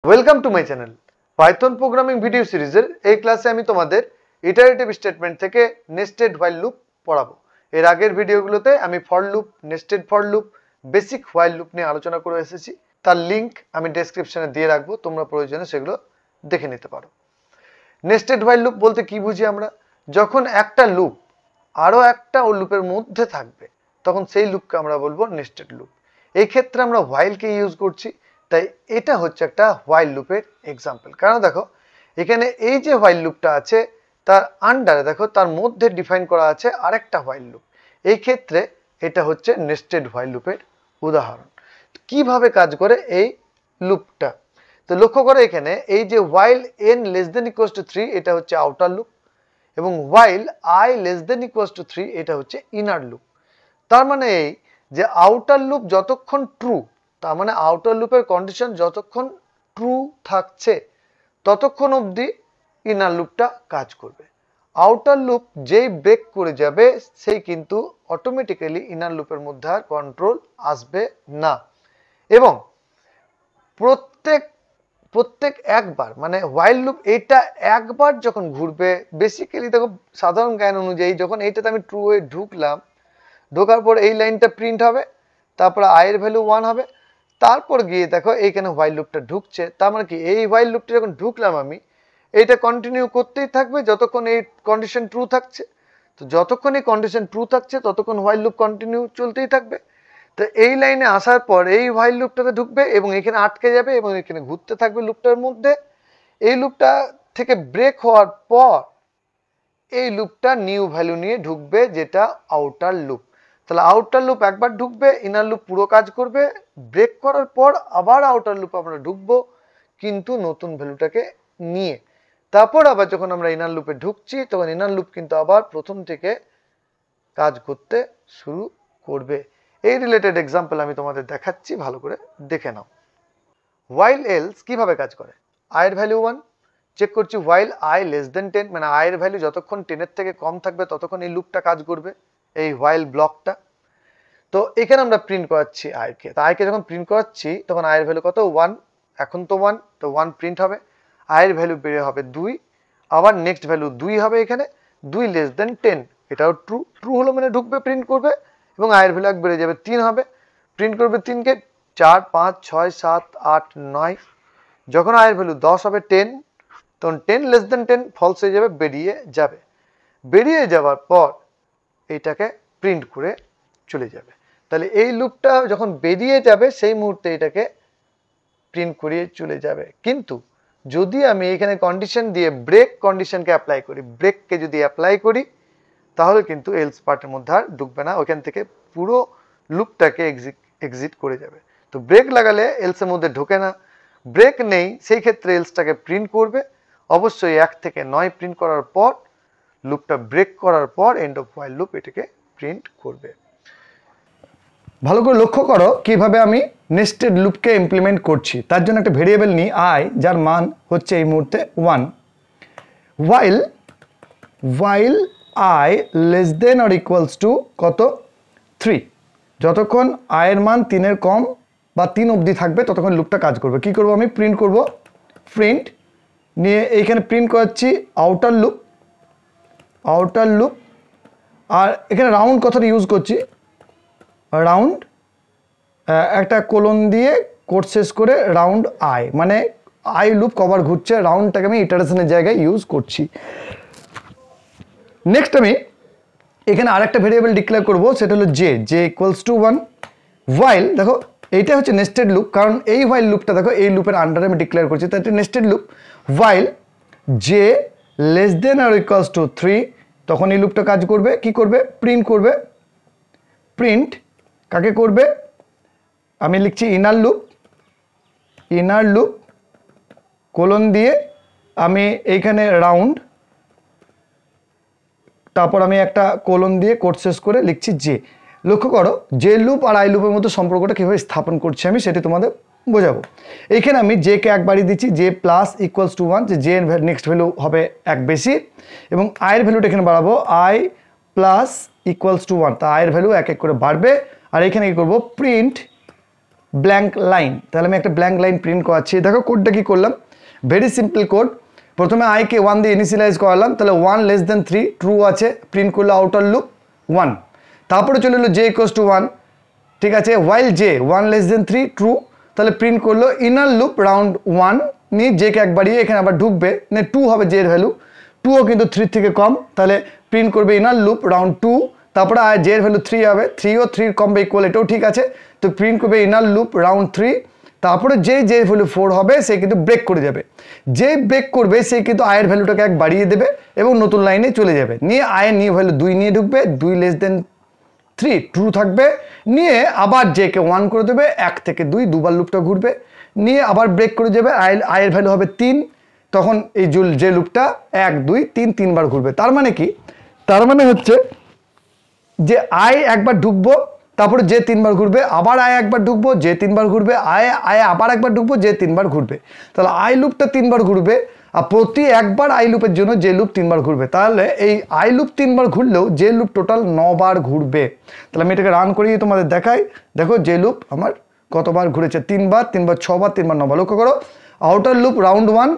Welcome to my channel Python programming video সিরিজের এই ক্লাসে আমি তোমাদের ইটারেটিভ স্টেটমেন্ট থেকে নেস্টেড হোয়াইল লুপ পড়াবো। এর আগের ভিডিওগুলোতে আমি for loop, nested for loop, basic while loop নিয়ে আলোচনা করে এসেছি। তার লিংক আমি ডেসক্রিপশনে দিয়ে রাখবো, তোমরা প্রয়োজনে সেগুলো দেখে নিতে পারো। নেস্টেড হোয়াইল লুপ বলতে কি বুঝি আমরা? যখন একটা লুপ আরো একটা ও লুপের মধ্যে থাকবে তখন সেই লুপকে আমরা বলবো নেস্টেড লুপ। এই ক্ষেত্রে আমরা হোয়াইলকে ইউজ করছি, তাই এটা হচ্ছে একটা হোয়াইল লুপের এক্সাম্পল। কারণ দেখো এখানে এই যে হোয়াইল লুপটা আছে তার আন্ডারে দেখো তার মধ্যে ডিফাইন করা আছে আরেকটা হোয়াইল লুপ। এই ক্ষেত্রে এটা হচ্ছে নেস্টেড হোয়াইল লুপের উদাহরণ। কিভাবে কাজ করে এই লুপটা তো লক্ষ্য করো, এখানে এই যে while n less than equals to 3 এটা হচ্ছে আউটার লুপ এবং while I less than equals to 3 এটা হচ্ছে ইনার লুপ। তার মানে এই যে আউটার লুপ যতক্ষণ ট্রু, তার মানে আউটার লুপের কন্ডিশন যতক্ষণ ট্রু থাকছে ততক্ষণ অবধি ইনার লুপটা কাজ করবে। আউটার লুপ যেই ব্রেক করে যাবে সেই কিন্তু অটোমেটিক্যালি ইনার লুপের মধ্যে আর কন্ট্রোল আসবে না। এবং প্রত্যেক একবার মানে হোয়াইল লুপ এটা একবার যখন ঘুরবে, বেসিক্যালি দেখো সাধারণ জ্ঞান অনুযায়ী যখন এইটাতে আমি ট্রু হয়ে ঢুকলাম, ঢোকার পর এই লাইনটা প্রিন্ট হবে, তারপর i এর ভ্যালু 1 হবে, তারপর গিয়ে দেখো এইখানে হোয়াইল লুপটা ঢুকছে। তার মানে কি এই হোয়াইল লুপটা যখন ঢুকলাম আমি, এইটা কন্টিনিউ করতেই থাকবে যতক্ষণ এই কন্ডিশন ট্রু থাকছে। তো যতক্ষণ এই কন্ডিশন ট্রু থাকছে ততক্ষণ হোয়াইল লুপ কন্টিনিউ চলতেই থাকবে। তো এই লাইনে আসার পর এই হোয়াইল লুপটাতে ঢুকবে এবং এখানে আটকে যাবে এবং এখানে ঘুরতে থাকবে লুপটার মধ্যে। এই লুপটা থেকে ব্রেক হওয়ার পর এই লুপটা নিউ ভ্যালু নিয়ে ঢুকবে, যেটা আউটার লুপ। তাহলে আউটার লুপ একবার ঢুকবে, ইনার লুপ পুরো কাজ করবে, ব্রেক করার পর আবার আউটার লুপ আমরা ঢুকবো কিন্তু নতুন ভ্যালুটাকে নিয়ে। তারপর আবার যখন আমরা ইনার লুপে ঢুকছি তখন ইনার লুপ কিন্তু আবার প্রথম থেকে কাজ করতে শুরু করবে। এই রিলেটেড এক্সাম্পল আমি তোমাদের দেখাচ্ছি, ভালো করে দেখে নাও। while else কিভাবে কাজ করে? i এর ভ্যালু 1 চেক করছি, while i less than 10 মানে i এর ভ্যালু যতক্ষণ 10 এর থেকে কম থাকবে ততক্ষণ এই লুপটা কাজ করবে, এই while ব্লকটা। তো এখানে আমরা প্রিন্ট করাচ্ছি i কে। তো i কে যখন প্রিন্ট করাচ্ছি তখন i এর ভ্যালু কত? 1। এখন তো 1, তো 1 প্রিন্ট হবে, i এর ভ্যালু বেড়ে হবে 2, আবার নেক্সট ভ্যালু 2 হবে এখানে, 2 লেস দেন 10, এটাও ট্রু। ট্রু হলো মানে ঢুকবে, প্রিন্ট করবে এবং i এর ভ্যালু এক বেড়ে যাবে 3 হবে, প্রিন্ট করবে 3 কে, 4 5 6 7 8 9। যখন i এর ভ্যালু 10 হবে 10, তখন 10 লেস দেন 10 ফলস হয়ে যাবে, বেরিয়ে যাবে। বেরিয়ে যাওয়ার পর এইটাকে প্রিন্ট করে চলে যাবে। তাহলে এই লুপটা যখন বেরিয়ে যাবে সেই মুহূর্তে এটাকে প্রিন্ট করিয়ে চলে যাবে। কিন্তু যদি আমি এখানে কন্ডিশন দিয়ে ব্রেক কন্ডিশনকে অ্যাপ্লাই করি, ব্রেককে যদি অ্যাপ্লাই করি তাহলে কিন্তু এলস পার্টের মধ্যে আর ঢুকবে না, ওখান থেকে পুরো লুপটাকে এক্সিট করে যাবে। তো ব্রেক লাগালে এলসের মধ্যে ঢোকে না, ব্রেক নেই সেই ক্ষেত্রে এলসটাকে প্রিন্ট করবে। অবশ্যই 1 থেকে 9 প্রিন্ট করার পর লুপটা ব্রেক করার পর এন্ড অফ হোয়াইল লুপ এটাকে প্রিন্ট করবে। ভালো করে লক্ষ্য করো কিভাবে আমি নেস্টেড লুপকে ইমপ্লিমেন্ট করছি। তার জন্য একটা ভেরিয়েবল নিই i, যার মান হচ্ছে এই মুহূর্তে 1। while i less than or equals two কত? 3। যতক্ষণ i এর মান 3 এর কম বা 3 অবধি থাকবে ততক্ষণ লুপটা কাজ করবে। কি করব আমি? প্রিন্ট করব, প্রিন্ট নিয়ে এইখানে প্রিন্ট করাচ্ছি আউটার লুপ। আর এখানে রাউন্ড কথাটা ইউজ করছি, রাউন্ড একটা কোলন দিয়ে কোড শেষ করে রাউন্ড i, মানে i লুপ কভার ঘুরছে, রাউন্ডটাকে আমি ইটারেশনের জায়গায় ইউজ করছি। নেক্সট আমি এখানে আরেকটা ভেরিয়েবল ডিক্লেয়ার করব, সেটা হলো j ইকুয়ালস টু 1। while দেখো এইটা হচ্ছে নেস্টেড লুপ, কারণ এই while লুপটা দেখো এই লুপের আন্ডারে আমি ডিক্লেয়ার করছি, তাই এটা nested loop. while j less than or equals two 3 তখন এই লুপটা কাজ করবে। কি করবে? প্রিন্ট করবে। প্রিন্ট কাকে করবে? আমি লিখছি ইনার লুপ কোলন দিয়ে আমি এইখানে রাউন্ড, তারপর আমি একটা কোলন দিয়ে কোড শেষ করে লিখছি জে। লক্ষ্য করো জে লুপ আর i লুপের মধ্যে সম্পর্কটা কীভাবে স্থাপন করছি আমি সেটা তোমাদের বোঝাবো। এইখানে আমি জে কে একবারই দিচ্ছি, জে প্লাস ইকুয়ালস টু 1, যে জে এর নেক্সট ভ্যালু হবে 1 বেশি, এবং i এর ভ্যালুটা এখানে বাড়াবো, i প্লাস ইকুয়ালস টু 1, তা i এর ভ্যালু 1 1 করে বাড়বে। আর এখানে কি করবো? Print blank line. তাহলে আমি একটা ব্ল্যাঙ্ক লাইন প্রিন্ট করাচ্ছি। দেখো কোডটা কি করলাম, ভেরি সিম্পল কোড। প্রথমে আইকে 1 দিয়ে ইনিশিয়ালাইজ করালাম, তাহলে 1 লেস দেন 3 ট্রু আছে, প্রিন্ট করলো আউটার লুপ 1। তারপরে চলে এলো জে ইকুয়ালস টু 1, ঠিক আছে, ওয়াইল জে 1 লেস দেন 3 ট্রু, তাহলে প্রিন্ট করলো ইনার লুপ রাউন্ড 1 নিয়ে জেকে এক বাড়িয়ে এখানে আবার ঢুকবে, মানে 2 হবে জে এর ভ্যালু, 2ও কিন্তু 3 থেকে কম, তাহলে প্রিন্ট করবে ইনার লুপ রাউন্ড 2। তারপরে আর জে এর ভ্যালু 3 হবে, 3ও 3 কম বা ইকুয়াল, এটাও ঠিক আছে, তো প্রিন্ট করবে ইনার লুপ রাউন্ড 3। তারপরে জে এর ভ্যালু 4 হবে, সে কিন্তু ব্রেক করে যাবে, যে ব্রেক করবে সে কিন্তু আয়ের ভ্যালুটাকে এক বাড়িয়ে দেবে এবং নতুন লাইনে চলে যাবে, নিয়ে আয়ের নিয়ে ভ্যালু 2 নিয়ে ঢুকবে, 2 লেস দেন 3 ট্রু থাকবে, নিয়ে আবার জেকে 1 করে দেবে, 1 থেকে 2 দুবার লুপটা ঘুরবে, নিয়ে আবার ব্রেক করে যাবে, আয়ের ভ্যালু হবে 3, তখন এই যে লুপটা 1 2 3 3বার ঘুরবে। তার মানে কি, তার মানে হচ্ছে যে আয় একবার ঢুকবো, তারপরে যে 3বার ঘুরবে, আবার আয় একবার ঢুকবো, যে 3বার ঘুরবে, আয় আবার একবার ঢুকবো, যে 3বার ঘুরবে, তাহলে আই লুপটা 3বার ঘুরবে, আর প্রতি একবার আই লুপের জন্য যে লুপ 3বার ঘুরবে, তাহলে এই আই লুপ 3বার ঘুরলেও যে লুপ টোটাল 9বার ঘুরবে। তাহলে আমি এটাকে রান করিয়ে তোমাদের দেখাই, দেখো যে লুপ আমার কতবার ঘুরেছে, 3বার, 3বার 6বার, 3বার 9বার। লক্ষ্য করো, আউটার লুপ রাউন্ড 1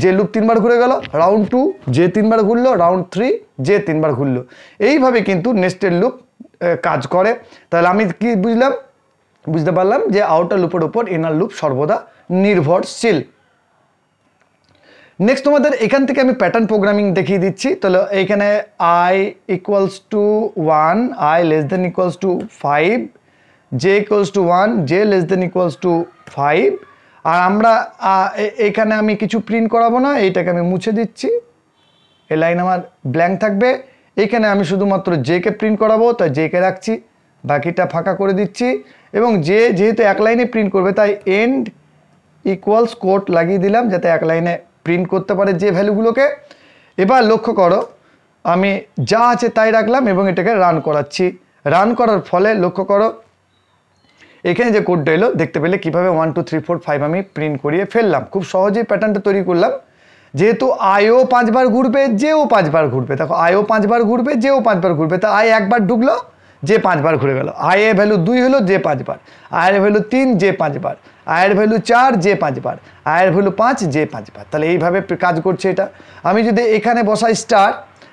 যে লুপ 3বার ঘুরে গেল, রাউন্ড 2 যে 3বার ঘুরলো, রাউন্ড 3 যে 3বার ঘুরলো। এইভাবে কিন্তু নেস্টেড লুপ কাজ করে। তাহলে আমি কি বুঝলাম, বুঝতে পারলাম যে আউটার লুপের উপর ইনার লুপ সর্বদা নির্ভরশীল। নেক্সট তোমাদের এখান থেকে আমি প্যাটার্ন প্রোগ্রামিং দেখিয়ে দিচ্ছি। তাহলে এইখানে I equals to 1, I less than equals to 5, J equals to 1, J less than equals to 5। আর আমরা এখানে আমি কিছু প্রিন্ট করাবো না, এইটাকে আমি মুছে দিচ্ছি, এই লাইন আমার ব্ল্যাঙ্ক থাকবে। এইখানে আমি শুধুমাত্র জেকে প্রিন্ট করাবো, তাই জেকে রাখছি, বাকিটা ফাঁকা করে দিচ্ছি। এবং যেহেতু এক লাইনে প্রিন্ট করবে, তাই এন্ড ইকুয়ালস কোট লাগিয়ে দিলাম, যাতে এক লাইনে প্রিন্ট করতে পারে যে ভ্যালুগুলোকে। এবার লক্ষ্য করো, আমি যা আছে তাই রাখলাম এবং এটাকে রান করাচ্ছি। রান করার ফলে লক্ষ্য করো এখানে যে কোডটা এলো, দেখতে পেলে কীভাবে 1 2 3 4 5 আমি প্রিন্ট করিয়ে ফেললাম। খুব সহজেই প্যাটার্নটা তৈরি করলাম। যেহেতু আইও 5বার ঘুরবে, যেও 5বার ঘুরবে, দেখো আইও 5বার ঘুরবে, যেও 5বার ঘুরবে, তা আই একবার ঢুকলো, যে 5বার ঘুরে গেল, আয়ের ভ্যালু 2 হলো, যে 5বার, আয়ের ভ্যালু 3, যে 5বার, আয়ের ভ্যালু 4, যে 5বার, আয়ের ভ্যালু 5, যে 5বার। তাহলে এইভাবে কাজ করছে এটা। আমি যদি এখানে বসাই স্টার,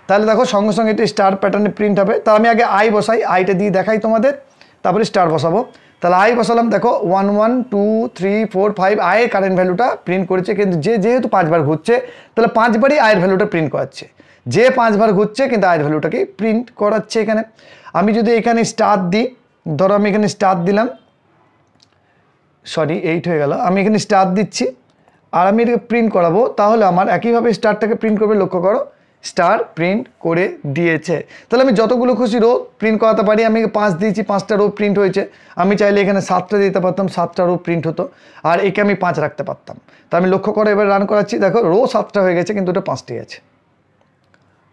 তাহলে দেখো সঙ্গে সঙ্গে এটা স্টার প্যাটার্নে প্রিন্ট হবে। তাহলে আমি আগে আই বসাই, আইটা দিয়ে দেখাই তোমাদের, তারপরে স্টার বসাবো। তাহলে আই বসালাম, দেখো 1 1 2 3 4 5 আয়ের কারেন্ট ভ্যালুটা প্রিন্ট করেছে, কিন্তু যেহেতু 5বার ঘুরছে, তাহলে 5বারই আয়ের ভ্যালুটা প্রিন্ট করাচ্ছে। যে 5বার ঘুরছে কিন্তু আয়ের ভ্যালুটাকে প্রিন্ট করাচ্ছে এখানে। আমি যদি এখানে স্টার দিই, ধরো আমি এখানে স্টার দিলাম, সরি 8 হয়ে গেল, আমি এখানে স্টার দিচ্ছি আর আমি এটাকে প্রিন্ট করাবো, তাহলে আমার একইভাবে স্টারটাকে প্রিন্ট করবে। লক্ষ্য করো, স্টার প্রিন্ট করে দিয়েছে। তাহলে আমি যতগুলো খুশি রো প্রিন্ট করাতে পারি। আমি 5 দিয়েছি, 5টা রো প্রিন্ট হয়েছে। আমি চাইলে এখানে 7টা দিতে পারতাম, 7টা রো প্রিন্ট হতো, আর একে আমি 5 রাখতে পারতাম। তা আমি লক্ষ্য করে এবার রান করাচ্ছি, দেখো রো 7টা হয়ে গেছে, কিন্তু ওটা 5টি আছে।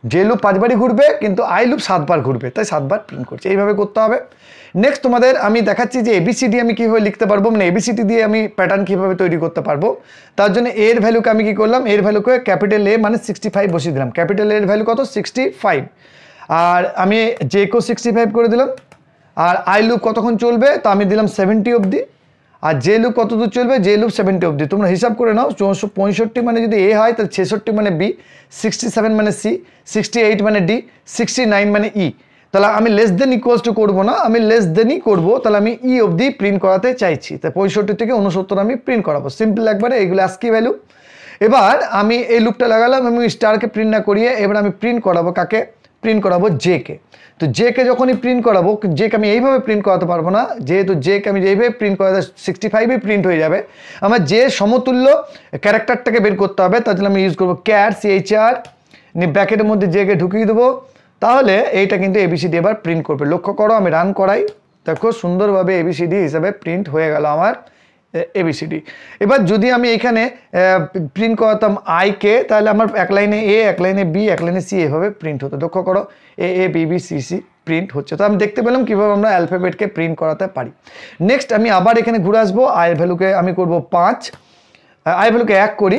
যে লুপ 5বারই ঘুরবে, কিন্তু আই লুপ 7বার ঘুরবে, তাই 7বার প্রিন্ট করছে। এইভাবে করতে হবে। নেক্সট তোমাদের আমি দেখাচ্ছি যে এবিসিডি আমি কীভাবে লিখতে পারবো, মানে এবিসিডি দিয়ে আমি প্যাটার্ন কীভাবে তৈরি করতে পারবো। তার জন্য এর ভ্যালুকে আমি কী করলাম, এর ভ্যালুকে ক্যাপিটাল এ মানে 65 বসিয়ে দিলাম। ক্যাপিটাল এর ভ্যালু কত, 65, আর আমি জেকেও 65 করে দিলাম। আর আই লুপ কতক্ষণ চলবে, তা আমি দিলাম 70 অবধি। আর যে লুপ কত দূর চলবে, যে লুপ 70 অবধি। তোমরা হিসাব করে নাও, 65 মানে যদি এ হয়, তাহলে 66 মানে বি, 67 মানে সি, 68 মানে ডি, 69 মানে ই। তাহলে আমি লেস দেন ইকুয়ালস টু করবো না, আমি লেস দেনই করবো। তাহলে আমি ই অবধি প্রিন্ট করাতে চাইছি, তাই 65 থেকে 69 আমি প্রিন্ট করাবো। সিম্পল একবারে, এইগুলো আজকি ভ্যালু। এবার আমি এই লুপটা লাগালাম, আমি স্টারকে প্রিন্ট না করিয়ে এবার আমি প্রিন্ট করাবো কাকে, প্রিন্ট করাবো জেকে। তো জেকে যখনই প্রিন্ট করাবো, জেকে আমি এইভাবে প্রিন্ট করাতে পারবো না, যেহেতু জেকে আমি যেইভাবে প্রিন্ট করাতে 65-এ প্রিন্ট হয়ে যাবে। আমার যে সমতুল্য ক্যারেক্টারটাকে বের করতে হবে, তার জন্য আমি ইউজ করবো ক্যার CHR, ব্র্যাকেটের মধ্যে জেকে ঢুকিয়ে দেবো। তাহলে এইটা কিন্তু এবিসিডি এবার প্রিন্ট করবে। লক্ষ্য করো, আমি রান করাই, দেখো সুন্দরভাবে এবিসিডি হিসাবে প্রিন্ট হয়ে গেল আমার এবিসিডি। এবার যদি আমি এখানে প্রিন্ট করাতাম আইকে, তাহলে আমার এক লাইনে এ, এক লাইনে বি, এক লাইনে সি এভাবে প্রিন্ট হতো। লক্ষ্য করো, A B B C C print হচ্ছে। তো আমি দেখতে পেলাম কীভাবে আমরা অ্যালফাবেটকে প্রিন্ট করাতে পারি। নেক্সট আমি আবার এখানে ঘুরে আসবো, আয়ের ভ্যালুকে আমি করব 5, আয়ের ভ্যালুকে 1 করি,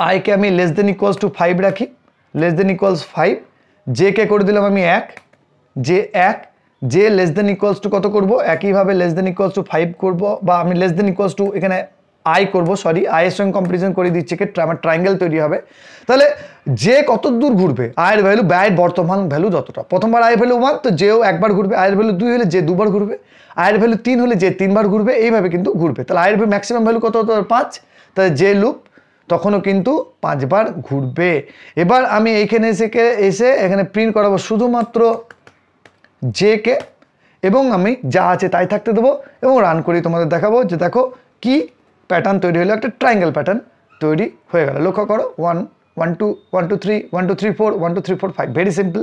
আইকে আমি লেস দেন ইকুয়ালস টু 5 রাখি, লেস দেন ইকুয়ালস 5, জেকে করে দিলাম আমি 1, যে 1, যে লেস দেন ইকুয়ালস টু কত করব, একইভাবে লেস দেন ইকুয়ালস টু 5 করব, বা আমি লেস দেন ইকুয়ালস টু এখানে আই করব, সরি আই এর সঙ্গে কম্পারিজন করে দিচ্ছি কি আমার ট্রায়াঙ্গেল তৈরি হবে। তাহলে যে কত দূর ঘুরবে, আয়ের ভ্যালু ব্যয়ের বর্তমান ভ্যালু যতটা, প্রথমবার আয়ের ভ্যালু 1 তো যেও একবার ঘুরবে, আয়ের ভ্যালু 2 হলে যে দুবার ঘুরবে, আয়ের ভ্যালু 3 হলে যে 3বার ঘুরবে, এইভাবে কিন্তু ঘুরবে। তাহলে আয়ের ম্যাক্সিমাম ভ্যালু কত হতো 5, তাহলে যে লুপ তখনও কিন্তু 5 বার ঘুরবে। এবার আমি এইখানে এসে এখানে প্রিন্ট করাবো শুধুমাত্র জে কে, এবং আমি যা আছে তাই থাকতে দেবো এবং রান করি তোমাদের দেখাবো যে দেখো কি প্যাটার্ন তৈরি হলো, একটা ট্রায়াঙ্গেল প্যাটার্ন তৈরি হয়ে গেল। লক্ষ্য করো 1 1 2 1 2 3 1 2 3 4 1 2 3 4 5, ভেরি সিম্পল।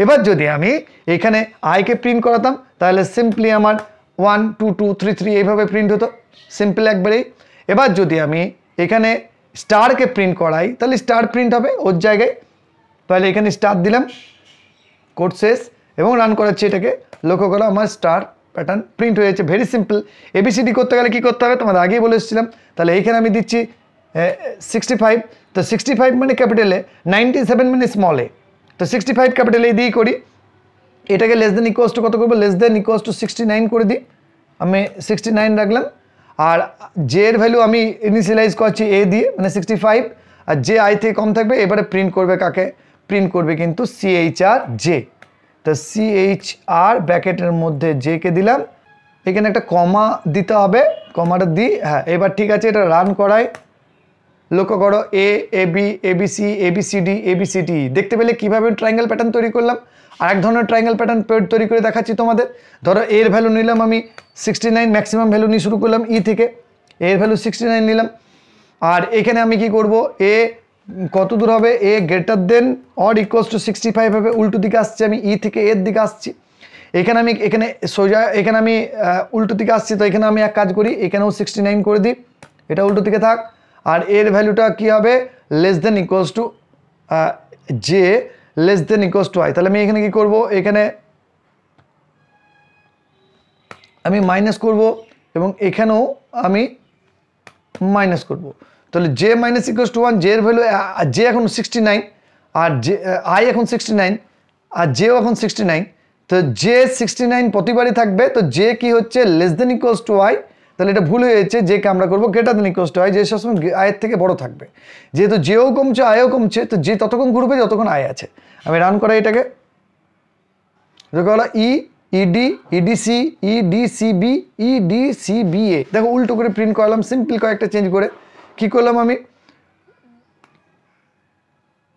এবার যদি আমি এখানে আইকে প্রিন্ট করাতাম তাহলে সিম্পলি আমার 1 2 2 3 3 এইভাবে প্রিন্ট হতো, সিম্পল একবারেই। এবার যদি আমি এখানে স্টারকে প্রিন্ট করাই তাহলে স্টার প্রিন্ট হবে ওর জায়গায়, তাহলে এখানে স্টার দিলাম, কোড শেষ এবং রান করাচ্ছি এটাকে। লক্ষ্য করো আমার স্টার প্যাটার্ন প্রিন্ট হয়ে যাচ্ছে, ভেরি সিম্পল। এবিসিডি করতে গেলে কী করতে হবে তোমাদের আগেই বলে এসেছিলাম। তাহলে এইখানে আমি দিচ্ছি 65, তো 65 মানে ক্যাপিটালে, 97 মানে স্মল এ, তো 65 ক্যাপিটাল এ দিয়েই করি। এটাকে লেস দেন ইকুয়ালস টু কত করবো, লেস দেন ইকুয়ালস টু 69 করে দিই, আমি 69 রাখলাম। আর জে এর ভ্যালু আমি ইনিশিয়ালাইজ করছি এ দিয়ে, মানে 65, আর যে আই থেকে কম থাকবে এবারে প্রিন্ট করবে কাকে, প্রিন্ট করবে কিন্তু CHR জে। তো CHR ব্র্যাকেটের মধ্যে জে কে দিলাম, এখানে একটা কমা দিতে হবে, কমাটা দিই, হ্যাঁ এবার ঠিক আছে। এটা রান করাই, লক্ষ্য করো A A B A B C A B C D A B C D, দেখতে পেলে কীভাবে ট্রায়াঙ্গেল প্যাটার্ন তৈরি করলাম। আর এক ধরনের ট্রায়াঙ্গেল প্যাটার্ন তৈরি করে দেখাচ্ছি তোমাদের। ধরো এর ভ্যালু নিলাম আমি 69, ম্যাক্সিমাম ভ্যালু নিয়ে শুরু করলাম ই থেকে, এর ভ্যালু 69 নিলাম। আর এখানে আমি কি করব, এ কত দূর হবে, A greater than or equals to 65 হবে, উল্টো দিকে আসছে, আমি ই থেকে এর দিকে আসছি। এখানে আমি সোজা এখানে আমি উল্টো দিকে আসছি, তো এখানে আমি এক কাজ করি, এখানেও 69 করে দিই, এটা উল্টো দিকে থাক। আর এর ভ্যালুটা কি হবে, less than equals to J less than equals to I. তাহলে আমি এখানে কি করব, এখানে আমি মাইনাস করব এবং এখানেও আমি মাইনাস করব। তাহলে J minus equals to 1, J এর ভ্যালু, জে এখন 69 আর জে আই এখন 69 আর জেও এখন 69, তো জে 69 প্রতিবারই থাকবে। তো জে কি হচ্ছে, less than equals to I, তাহলে এটা ভুল হয়ে যাচ্ছে, যে কে আমরা করবো greater than equals to I, যে সবসময় আয়ের থেকে বড় থাকবে। যেহেতু জেও কমছে আয়ও কমছে, তো যে ততক্ষণ ঘুরবে যতক্ষণ আয় আছে। আমি রান করাই এটাকে, হলো ই ইডি ইডিসি ইডিসিবি ইডিসিবিএ, দেখো উল্টো করে প্রিন্ট করলাম, সিম্পল কয়েকটা চেঞ্জ করে। কি করলাম আমি,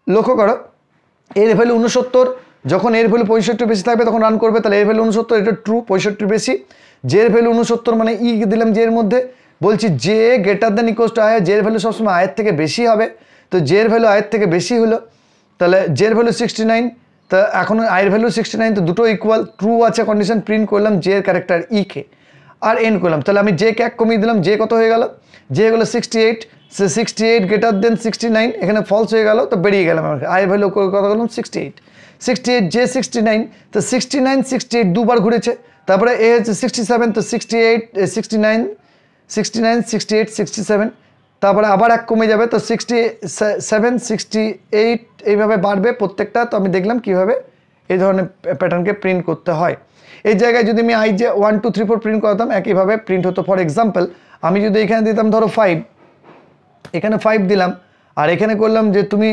লক্ষ্য করো এর ভ্যালু 69, যখন এর ভ্যালু 65 বেশি থাকবে তখন রান করবে, তাহলে এর ভ্যালু 69, এটা ট্রু, 65 বেশি। জে এর ভ্যালু 69 মানে ই দিলাম জে এর মধ্যে, বলছি J greater than equals to I, J এর ভ্যালু সবসময় আয়ের থেকে বেশি হবে, তো জে এর ভ্যালু আয়ের থেকে বেশি হলো, তাহলে জে এর ভ্যালু 69, তা এখন আয়ের ভ্যালু 69, তো দুটো ইকুয়াল, ট্রু আছে কন্ডিশন, প্রিন্ট করলাম জে এর ক্যারেক্টার ই কে আর এন্ড করলাম। তাহলে আমি জে কে এক কমিয়ে দিলাম, জে কত হয়ে গেল, জে হয়ে গেলো 68, সে 68 গ্রেটার দেন 69, এখানে ফলস হয়ে গেল, তো বেরিয়ে গেলাম। আয়ের ভ্যালু কত করলাম 68, 68 জে 69, তো 69 68 দুবার ঘুরেছে। তারপরে এ হচ্ছে 67, তো 68 69 69 68 67, তারপরে আবার এক কমে যাবে, তো 67 68 এইভাবে বাড়বে প্রত্যেকটা। তো আমি দেখলাম কিভাবে এই ধরনের প্যাটার্নকে প্রিন্ট করতে হয়। এই জায়গায় যদি আমি আই যে 1 2 3 4 প্রিন্ট করতাম, একইভাবে প্রিন্ট হতো। ফর এক্সাম্পল আমি যদি এখানে দিতাম ধরো 5, এখানে 5 দিলাম, আর এখানে করলাম যে তুমি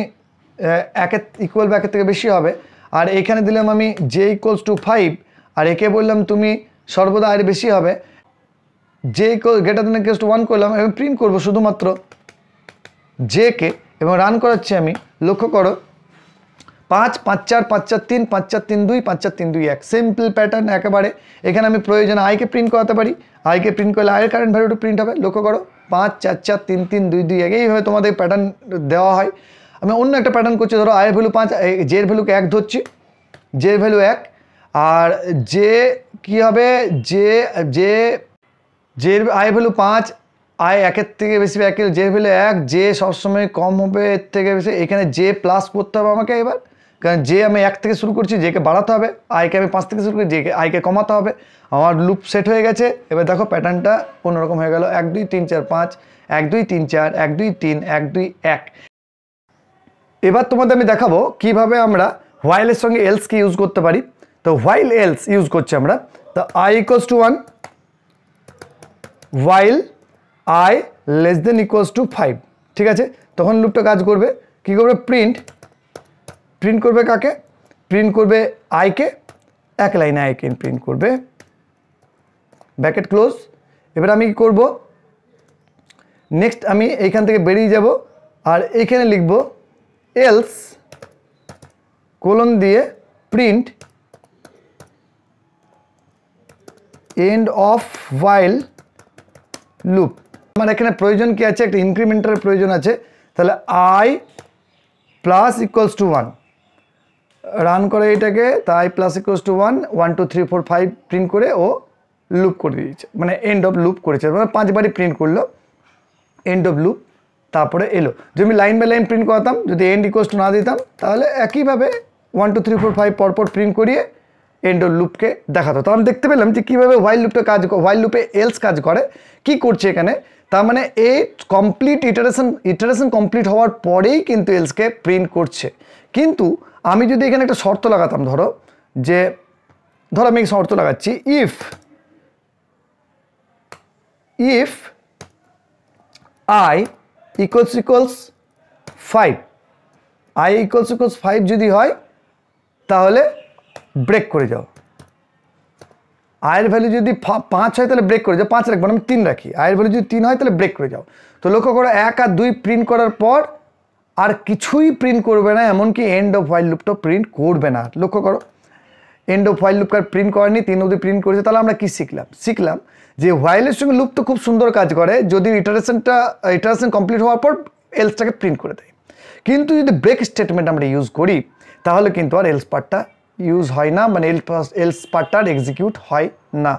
একের ইকুয়াল বা একের থেকে বেশি হবে, আর এখানে দিলাম আমি জে ইকুয়ালস টু 5, আর একে বললাম তুমি সর্বদা আর বেশি হবে, J greater than equals to 1 করলাম এবং প্রিন্ট করবো শুধুমাত্র জে কে এবং রান করাচ্ছি আমি। লক্ষ্য করো 5 5 4 5 4 3 5 4 3 2 5 4 3 2 1, সিম্পল প্যাটার্ন একেবারে। এখানে আমি প্রয়োজনে আইকে প্রিন্ট করাতে পারি, আইকে প্রিন্ট করলে আয়ের কারেন্ট ভ্যালুটা প্রিন্ট হবে। লক্ষ্য করো 5 4 4 3 3 2 2 1, এইভাবে তোমাদের প্যাটার্ন দেওয়া হয়। আমি অন্য একটা প্যাটার্ন করছি, ধরো আয়ের ভ্যালু 5, জে এর ভ্যালুকে 1 ধরছি, জে এর ভ্যালু 1, আর জে কী হবে, জে জে জের আয়ের ভ্যালু 5, আয় একের থেকে বেশি, একের জে ভ্যালু 1, জে সবসময় কম হবে এর থেকে বেশি, এখানে জে প্লাস করতে হবে আমাকে এবার, কারণ জে আমি 1 থেকে শুরু করছি, জেকে বাড়াতে হবে, আইকে আমি 5 থেকে শুরু করি, জেকে আইকে কমাতে হবে। আমার লুপ সেট হয়ে গেছে। এবার দেখো প্যাটার্নটা অন্যরকম হয়ে গেল, 1 2 3 4 5 1 2 3 4 1 2 3 1 2 1। এবার তোমাদের আমি দেখাবো কিভাবে আমরা হোয়াইলের সঙ্গে এলসকে ইউজ করতে পারি। তো while else ইউজ করছি আমরা, তো I equals to 1 while I less than equals to 5, ঠিক আছে? তখন লুপটা কাজ করবে, কি করবে? প্রিন্ট করবে কাকে? প্রিন্ট করবে I কে, এক লাইনে I কে প্রিন্ট করবে, ব্র্যাকেট ক্লোজ। এবার আমি কি করব? নেক্সট আমি এইখান থেকে বেরিয়ে যাব আর এইখানে লিখব এলস কোলন দিয়ে print end of while loop. আমার এখানে প্রয়োজন কি আছে? একটা ইনক্রিমেন্টারের প্রয়োজন আছে, তাহলে I plus equals to 1 run করে এটাকে, তাই প্লাস ইকুয়ালস টু 1 1 2 3 4 5 প্রিন্ট করে ও লুপ করে দিয়েছে, মানে এন্ড অফ লুপ করেছে, মানে 5 বারই প্রিন্ট করলো এন্ড অফ লুপ, তারপরে এলো। যদি আমি লাইন বাই লাইন প্রিন্ট করাতাম, যদি এন্ড ইকুয়ালস টু না দিতাম, তাহলে একইভাবে 1 2 3 4 5 পরপর প্রিন্ট করিয়ে এন্ড অফ লুপকে দেখাতো। তো আমরা দেখতে পেলাম যে কীভাবে while লুপটা কাজ করে, while লুপে এলস কাজ করে। কি করছে এখানে? তার মানে এই কমপ্লিট ইটারেশন কমপ্লিট হওয়ার পরেই কিন্তু এলসকে প্রিন্ট করছে। কিন্তু আমি যদি এখানে একটা শর্ত লাগাতাম, ধরো আমি শর্ত লাগাচ্ছি, if I equals 5, I equals 5 যদি হয় তাহলে ব্রেক করে যাও। আয়ের ভ্যালু যদি 5 হয় তাহলে ব্রেক করে যাও, 5 রাখবো না, আমি 3 রাখি। আয়ের ভ্যালু যদি 3 হয় তাহলে ব্রেক করে যাও। তো লক্ষ্য করো 1 আর 2 প্রিন্ট করার পর আর কিছুই প্রিন্ট করবে না, এমনকি এন্ড অফ while লুপটা প্রিন্ট করবে না। লক্ষ্য করো এন্ড অফ while লুপটা প্রিন্ট করেনি, 3 অবধি প্রিন্ট করেছে। তাহলে আমরা কি শিখলাম যে while এর সঙ্গে লুপ তো খুব সুন্দর কাজ করে যদি ইটারেশন কমপ্লিট হওয়ার পর এলসটাকে প্রিন্ট করে দেয়। কিন্তু যদি ব্রেক স্টেটমেন্ট আমরা ইউজ করি তাহলে কিন্তু আর এলস পার্টটা ইউজ হয় না, মানে এলস পার্টটা এক্সিকিউট হয় না।